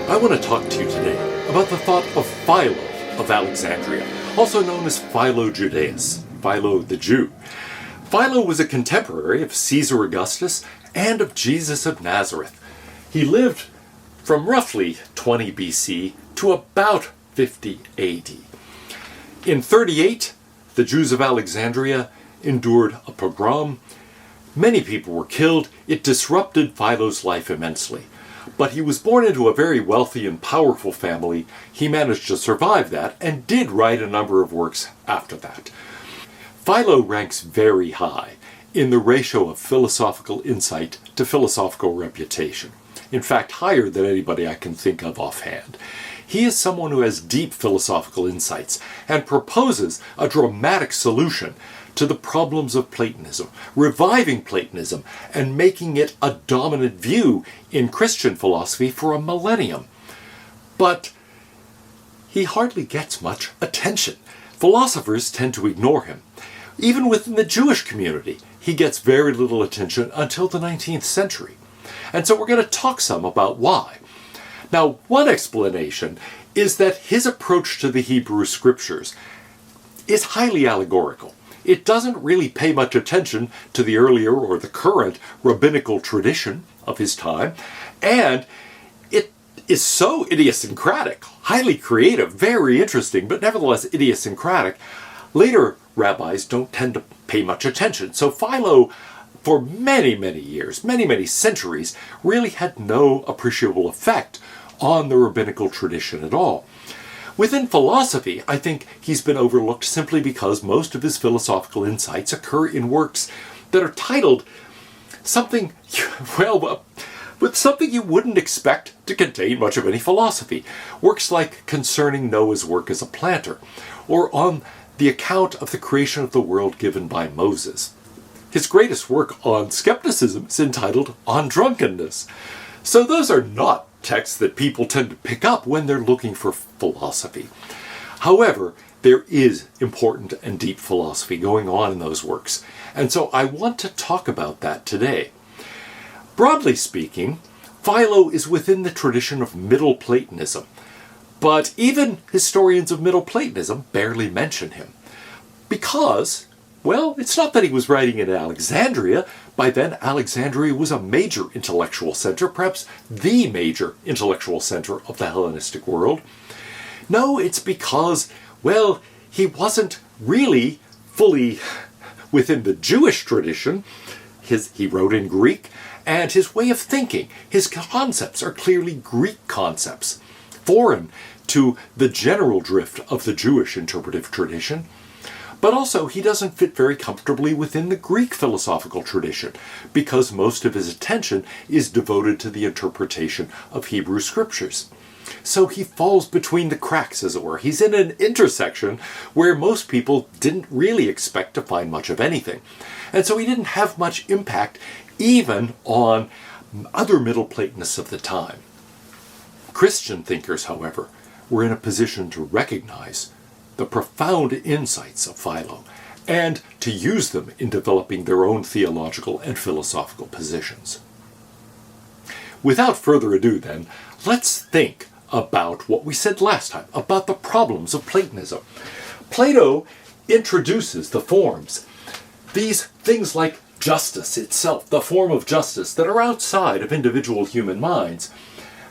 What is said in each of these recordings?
I want to talk to you today about the thought of Philo of Alexandria, also known as Philo Judaeus, Philo the Jew. Philo was a contemporary of Caesar Augustus and of Jesus of Nazareth. He lived from roughly 20 BC to about 50 AD. In 38, the Jews of Alexandria endured a pogrom. Many people were killed. It disrupted Philo's life immensely. But he was born into a very wealthy and powerful family. He managed to survive that and did write a number of works after that. Philo ranks very high in the ratio of philosophical insight to philosophical reputation. In fact, higher than anybody I can think of offhand. He is someone who has deep philosophical insights and proposes a dramatic solution to the problems of Platonism, reviving Platonism and making it a dominant view in Christian philosophy for a millennium. But he hardly gets much attention. Philosophers tend to ignore him. Even within the Jewish community, he gets very little attention until the 19th century. And so we're going to talk some about why. Now, one explanation is that his approach to the Hebrew scriptures is highly allegorical. It doesn't really pay much attention to the earlier or the current rabbinical tradition of his time, and it is so idiosyncratic, highly creative, very interesting, but nevertheless idiosyncratic. Later rabbis don't tend to pay much attention. So Philo, for many, many years, many centuries, really had no appreciable effect on the rabbinical tradition at all. Within philosophy, I think he's been overlooked simply because most of his philosophical insights occur in works that are titled something, with something you wouldn't expect to contain much of any philosophy. Works like Concerning Noah's Work as a Planter, or on the account of the creation of the world given by Moses. His greatest work on skepticism is entitled On Drunkenness. So those are not texts that people tend to pick up when they're looking for philosophy. However, there is important and deep philosophy going on in those works, and so I want to talk about that today. Broadly speaking, Philo is within the tradition of Middle Platonism, but even historians of Middle Platonism barely mention him. Because, well, it's not that he was writing in Alexandria. By then, Alexandria was a major intellectual center, perhaps the major intellectual center of the Hellenistic world. No, it's because, well, he wasn't really fully within the Jewish tradition. He wrote in Greek, and his way of thinking, his concepts are clearly Greek concepts, foreign to the general drift of the Jewish interpretive tradition. But also, he doesn't fit very comfortably within the Greek philosophical tradition, because most of his attention is devoted to the interpretation of Hebrew scriptures. So he falls between the cracks, as it were. He's in an intersection where most people didn't really expect to find much of anything. And so he didn't have much impact even on other Middle Platonists of the time. Christian thinkers, however, were in a position to recognize the profound insights of Philo, and to use them in developing their own theological and philosophical positions. Without further ado then, let's think about what we said last time, about the problems of Platonism. Plato introduces the forms, these things like justice itself, the form of justice that are outside of individual human minds.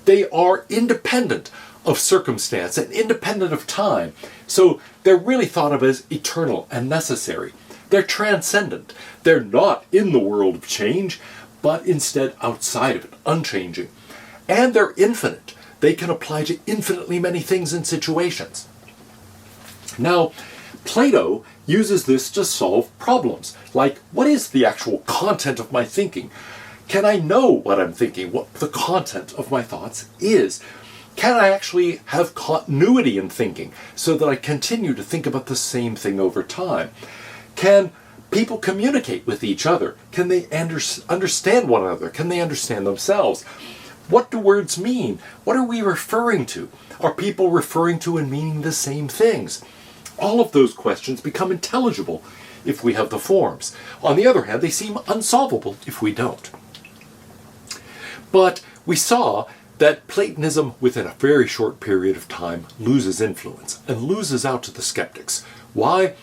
They are independent of circumstance and independent of time. So they're really thought of as eternal and necessary. They're transcendent. They're not in the world of change, but instead outside of it, unchanging. And they're infinite. They can apply to infinitely many things and situations. Now, Plato uses this to solve problems, like what is the actual content of my thinking? Can I know what I'm thinking, what the content of my thoughts is? Can I actually have continuity in thinking so that I continue to think about the same thing over time? Can people communicate with each other? Can they understand one another? Can they understand themselves? What do words mean? What are we referring to? Are people referring to and meaning the same things? All of those questions become intelligible if we have the forms. On the other hand, they seem unsolvable if we don't. But we saw that Platonism, within a very short period of time, loses influence and loses out to the skeptics. Why?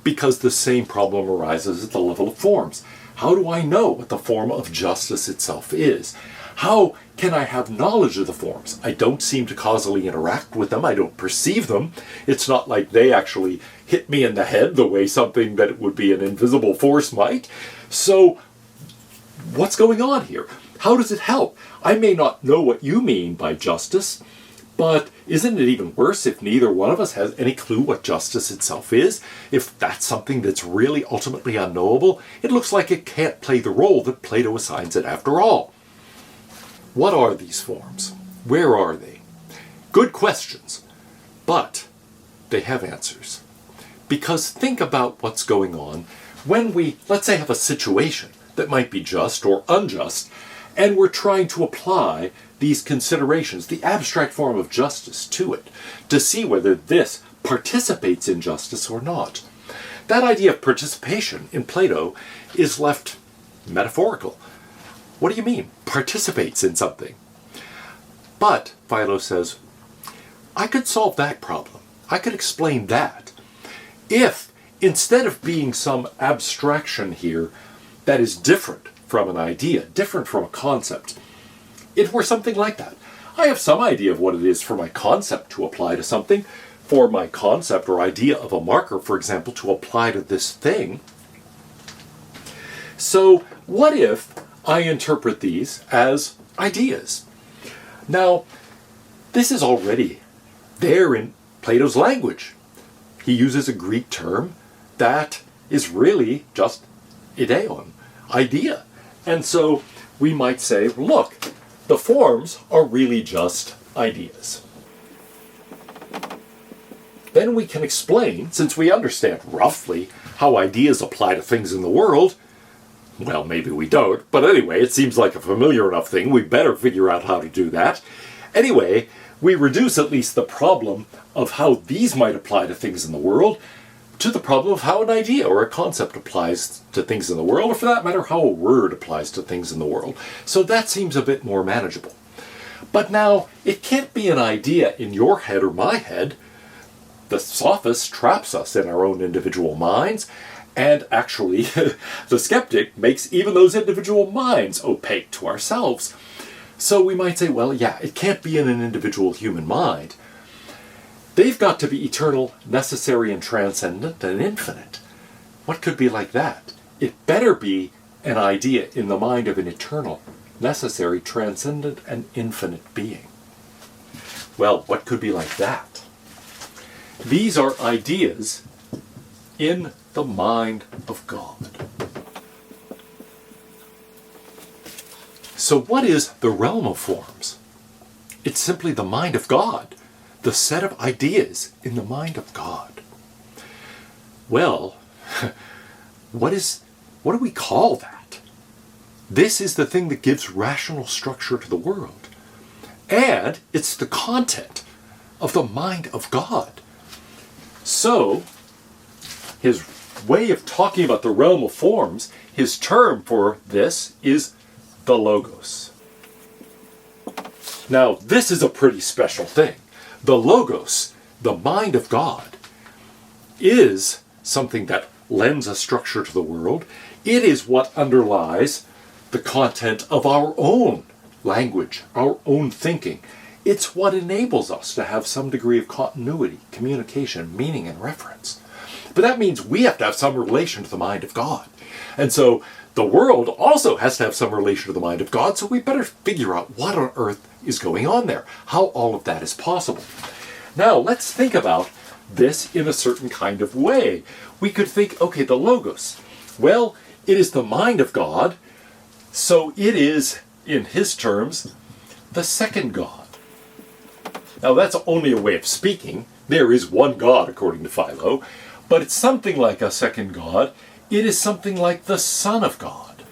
Because the same problem arises at the level of forms. How do I know what the form of justice itself is? How can I have knowledge of the forms? I don't seem to causally interact with them. I don't perceive them. It's not like they actually hit me in the head the way something that would be an invisible force might. So, what's going on here? How does it help? I may not know what you mean by justice, but isn't it even worse if neither one of us has any clue what justice itself is? If that's something that's really ultimately unknowable, it looks like it can't play the role that Plato assigns it after all. What are these forms? Where are they? Good questions, but they have answers. Because think about what's going on when we, let's say, have a situation that might be just or unjust, and we're trying to apply these considerations, the abstract form of justice, to it, to see whether this participates in justice or not. That idea of participation in Plato is left metaphorical. What do you mean, participates in something? But, Philo says, I could solve that problem. I could explain that. If, instead of being some abstraction here that is different from an idea, different from a concept, it were something like that. I have some idea of what it is for my concept to apply to something, for my concept or idea of a marker, for example, to apply to this thing. So what if I interpret these as ideas? Now, this is already there in Plato's language. He uses a Greek term that is really just ideion, idea. And so we might say, look, the forms are really just ideas. Then we can explain, since we understand roughly how ideas apply to things in the world, well, maybe we don't, but anyway, it seems like a familiar enough thing, we better figure out how to do that. Anyway, we reduce at least the problem of how these might apply to things in the world to the problem of how an idea or a concept applies to things in the world, or for that matter, how a word applies to things in the world. So that seems a bit more manageable. But now, it can't be an idea in your head or my head. The sophist traps us in our own individual minds, and actually, the skeptic makes even those individual minds opaque to ourselves. So we might say, well, yeah, it can't be in an individual human mind. They've got to be eternal, necessary, and transcendent, and infinite. What could be like that? It better be an idea in the mind of an eternal, necessary, transcendent, and infinite being. Well, what could be like that? These are ideas in the mind of God. So what is the realm of forms? It's simply the mind of God. The set of ideas in the mind of God. Well, what do we call that? This is the thing that gives rational structure to the world. And it's the content of the mind of God. So, his way of talking about the realm of forms, his term for this is the Logos. Now, this is a pretty special thing. The Logos, the mind of God, is something that lends a structure to the world. It is what underlies the content of our own language, our own thinking. It's what enables us to have some degree of continuity, communication, meaning, and reference. But that means we have to have some relation to the mind of God. And so the world also has to have some relation to the mind of God, so we better figure out what on earth is going on there, how all of that is possible. Now, let's think about this in a certain kind of way. We could think, okay, the Logos. Well, it is the mind of God, so it is, in his terms, the second God. Now, that's only a way of speaking. There is one God, according to Philo, but it's something like a second God. It is something like the Son of God.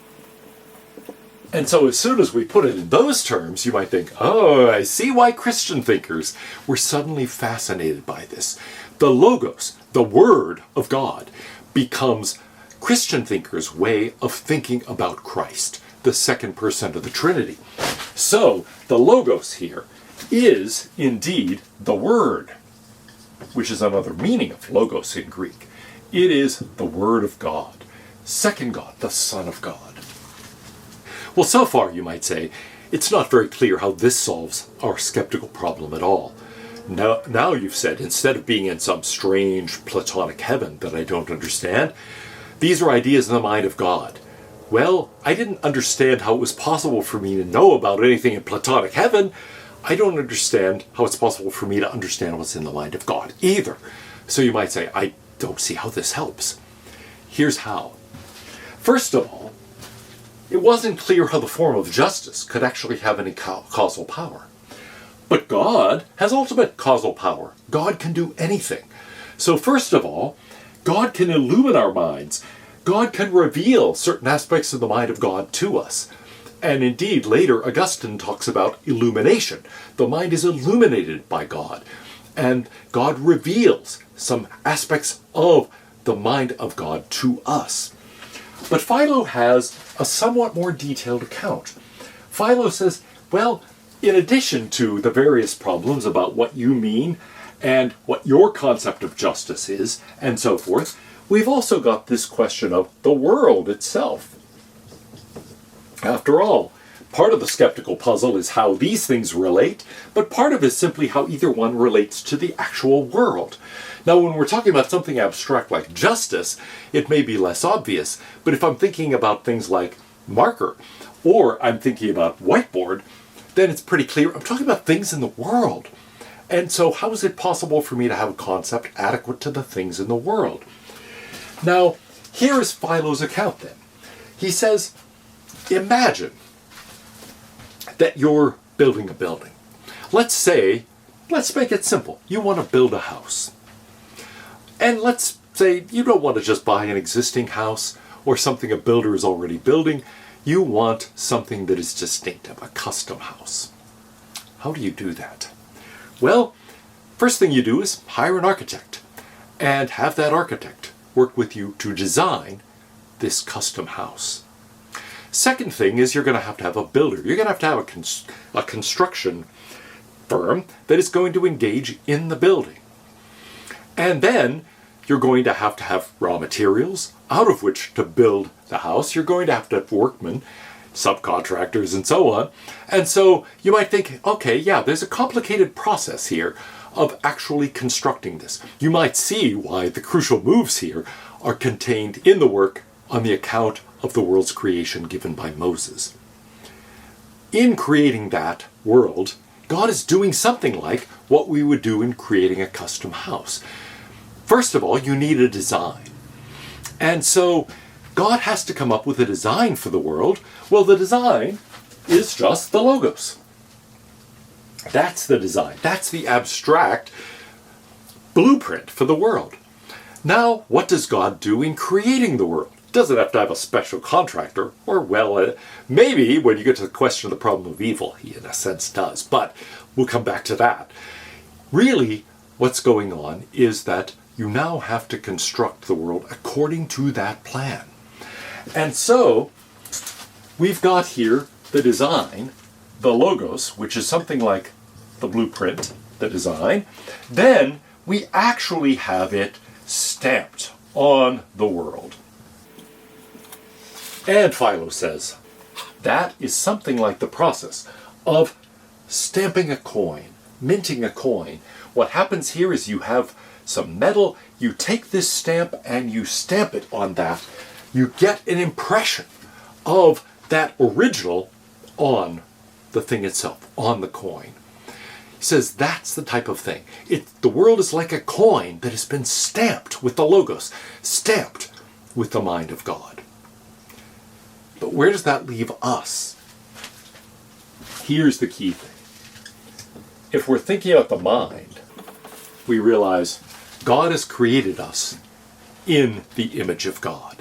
And so as soon as we put it in those terms, you might think, oh, I see why Christian thinkers were suddenly fascinated by this. The Logos, the Word of God, becomes Christian thinkers' way of thinking about Christ, the second person of the Trinity. So the logos here is indeed the word, which is another meaning of logos in Greek. It is the Word of God, second God, the Son of God. Well, so far, you might say, it's not very clear how this solves our skeptical problem at all. Now you've said, instead of being in some strange Platonic heaven that I don't understand, these are ideas in the mind of God. Well, I didn't understand how it was possible for me to know about anything in Platonic heaven. I don't understand how it's possible for me to understand what's in the mind of God either. So you might say, I don't see how this helps. Here's how. First of all, it wasn't clear how the form of justice could actually have any causal power. But God has ultimate causal power. God can do anything. So first of all, God can illumine our minds. God can reveal certain aspects of the mind of God to us. And indeed, later, Augustine talks about illumination. The mind is illuminated by God. And God reveals some aspects of the mind of God to us. But Philo has a somewhat more detailed account. Philo says, well, in addition to the various problems about what you mean and what your concept of justice is, and so forth, we've also got this question of the world itself. After all, part of the skeptical puzzle is how these things relate, but part of it is simply how either one relates to the actual world. Now, when we're talking about something abstract like justice, it may be less obvious, but if I'm thinking about things like marker, or I'm thinking about whiteboard, then it's pretty clear I'm talking about things in the world. And so how is it possible for me to have a concept adequate to the things in the world? Now, here is Philo's account then. He says, imagine that you're building a building. Let's make it simple. You want to build a house. And let's say you don't want to just buy an existing house or something a builder is already building. You want something that is distinctive, a custom house. How do you do that? Well, first thing you do is hire an architect and have that architect work with you to design this custom house. Second thing is you're going to have a builder. You're going to have a construction firm that is going to engage in the building. And then you're going to have raw materials out of which to build the house. You're going to have workmen, subcontractors, and so on. And so you might think, okay, yeah, there's a complicated process here of actually constructing this. You might see why the crucial moves here are contained in the work on the account of the world's creation given by Moses. In creating that world, God is doing something like what we would do in creating a custom house. First of all, you need a design. And so God has to come up with a design for the world. Well, the design is just the logos. That's the design. That's the abstract blueprint for the world. Now, what does God do in creating the world? Doesn't have to have a special contractor, or maybe when you get to the question of the problem of evil, he in a sense does, but we'll come back to that. Really, what's going on is that you now have to construct the world according to that plan. And so, we've got here the design, the logos, which is something like the blueprint, the design. Then, we actually have it stamped on the world. And Philo says, that is something like the process of stamping a coin, minting a coin. What happens here is you have some metal, you take this stamp and you stamp it on that. You get an impression of that original on the thing itself, on the coin. He says that's the type of thing. The world is like a coin that has been stamped with the logos, stamped with the mind of God. But where does that leave us? Here's the key thing. If we're thinking about the mind, we realize God has created us in the image of God.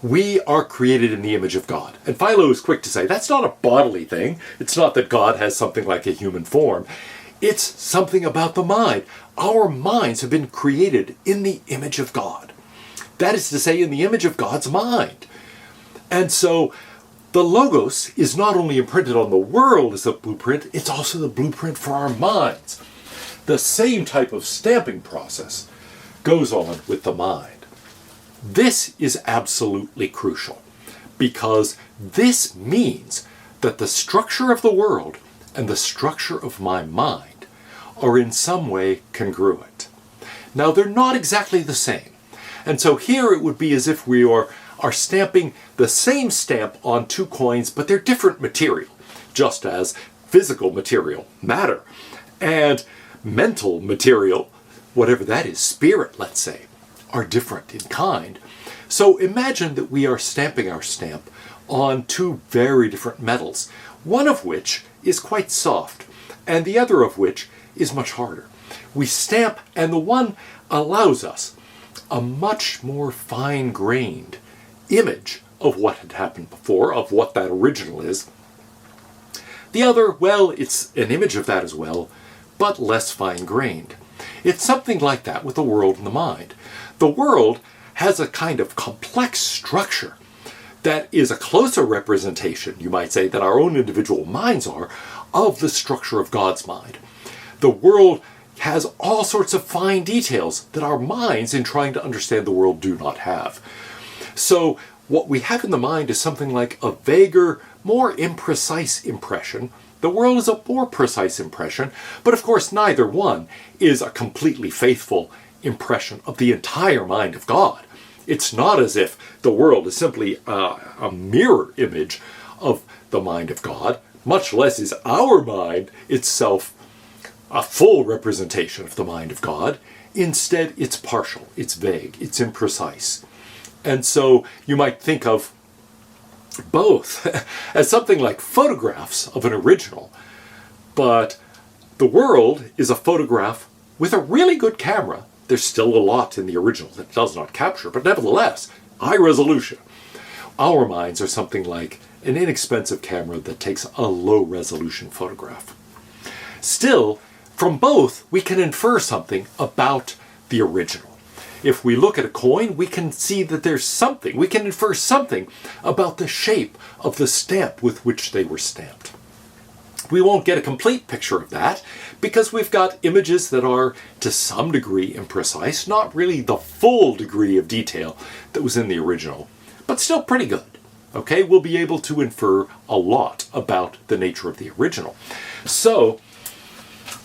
We are created in the image of God. And Philo is quick to say, that's not a bodily thing. It's not that God has something like a human form. It's something about the mind. Our minds have been created in the image of God. That is to say, in the image of God's mind. And so The Logos is not only imprinted on the world as a blueprint, it's also the blueprint for our minds. The same type of stamping process goes on with the mind. This is absolutely crucial, because this means that the structure of the world and the structure of my mind are in some way congruent. Now, they're not exactly the same. And so here it would be as if we are stamping the same stamp on two coins, but they're different material, just as physical material, matter, and mental material, whatever that is, spirit, let's say, are different in kind. So imagine that we are stamping our stamp on two very different metals, one of which is quite soft, and the other of which is much harder. We stamp, and the one allows us a much more fine-grained image of what had happened before, of what that original is. The other, well, it's an image of that as well, but less fine-grained. It's something like that with the world and the mind. The world has a kind of complex structure that is a closer representation, you might say, than our own individual minds are, of the structure of God's mind. The world has all sorts of fine details that our minds, in trying to understand the world, do not have. So what we have in the mind is something like a vaguer, more imprecise impression. The world is a more precise impression, but of course neither one is a completely faithful impression of the entire mind of God. It's not as if the world is simply a mirror image of the mind of God, much less is our mind itself a full representation of the mind of God. Instead, it's partial, it's vague, it's imprecise. And so you might think of both as something like photographs of an original, but the world is a photograph with a really good camera. There's still a lot in the original that it does not capture, but nevertheless, high resolution. Our minds are something like an inexpensive camera that takes a low resolution photograph. Still, from both, we can infer something about the original. If we look at a coin, we can see that there's something. We can infer something about the shape of the stamp with which they were stamped. We won't get a complete picture of that because we've got images that are to some degree imprecise, not really the full degree of detail that was in the original, but still pretty good. Okay, we'll be able to infer a lot about the nature of the original. So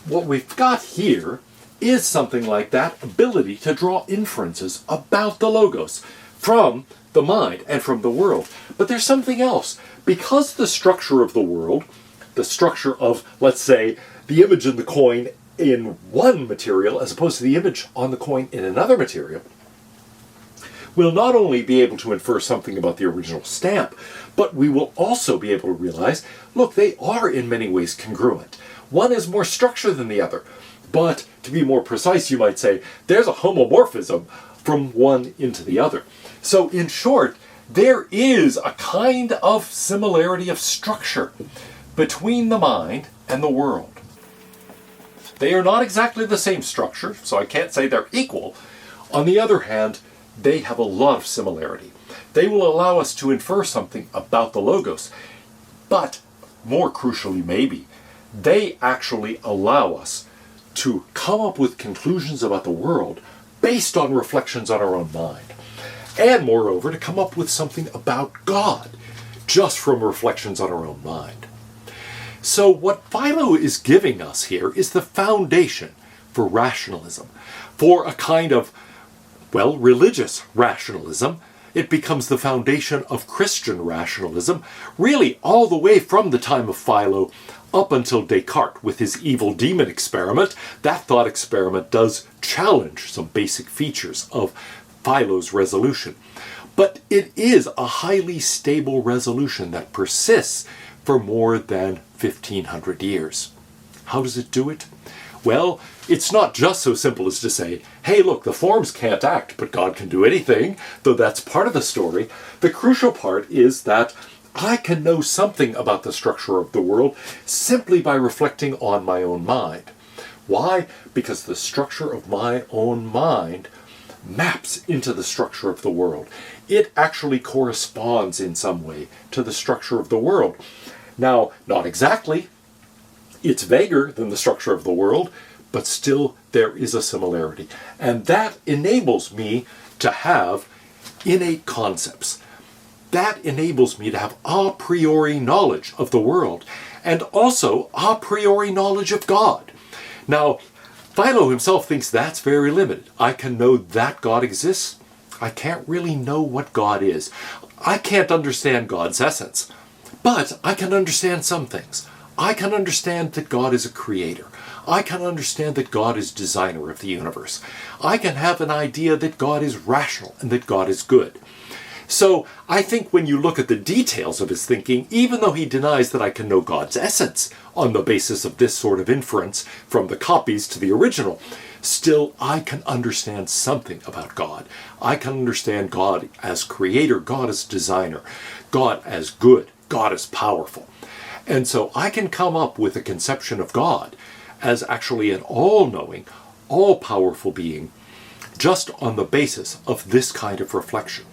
what we've got here is something like that ability to draw inferences about the Logos from the mind and from the world. But there's something else. Because the structure of the world, the structure of, let's say, the image in the coin in one material as opposed to the image on the coin in another material, we'll not only be able to infer something about the original stamp, but we will also be able to realize, look, they are in many ways congruent. One is more structured than the other. But to be more precise, you might say, there's a homomorphism from one into the other. So in short, there is a kind of similarity of structure between the mind and the world. They are not exactly the same structure, so I can't say they're equal. On the other hand, they have a lot of similarity. They will allow us to infer something about the Logos, but more crucially maybe, they actually allow us to come up with conclusions about the world based on reflections on our own mind. And moreover, to come up with something about God just from reflections on our own mind. So what Philo is giving us here is the foundation for rationalism, for a kind of, well, religious rationalism. It becomes the foundation of Christian rationalism, really all the way from the time of Philo up until Descartes with his evil demon experiment. That thought experiment does challenge some basic features of Philo's resolution. But it is a highly stable resolution that persists for more than 1,500 years. How does it do it? Well, it's not just so simple as to say, hey, look, the forms can't act, but God can do anything, though that's part of the story. The crucial part is that I can know something about the structure of the world simply by reflecting on my own mind. Why? Because the structure of my own mind maps into the structure of the world. It actually corresponds in some way to the structure of the world. Now, not exactly. It's vaguer than the structure of the world, but still there is a similarity. And that enables me to have innate concepts. That enables me to have a priori knowledge of the world, and also a priori knowledge of God. Now, Philo himself thinks that's very limited. I can know that God exists. I can't really know what God is. I can't understand God's essence, but I can understand some things. I can understand that God is a creator. I can understand that God is designer of the universe. I can have an idea that God is rational and that God is good. So I think when you look at the details of his thinking, even though he denies that I can know God's essence on the basis of this sort of inference from the copies to the original, still I can understand something about God. I can understand God as creator, God as designer, God as good, God as powerful. And so I can come up with a conception of God as actually an all-knowing, all-powerful being just on the basis of this kind of reflection.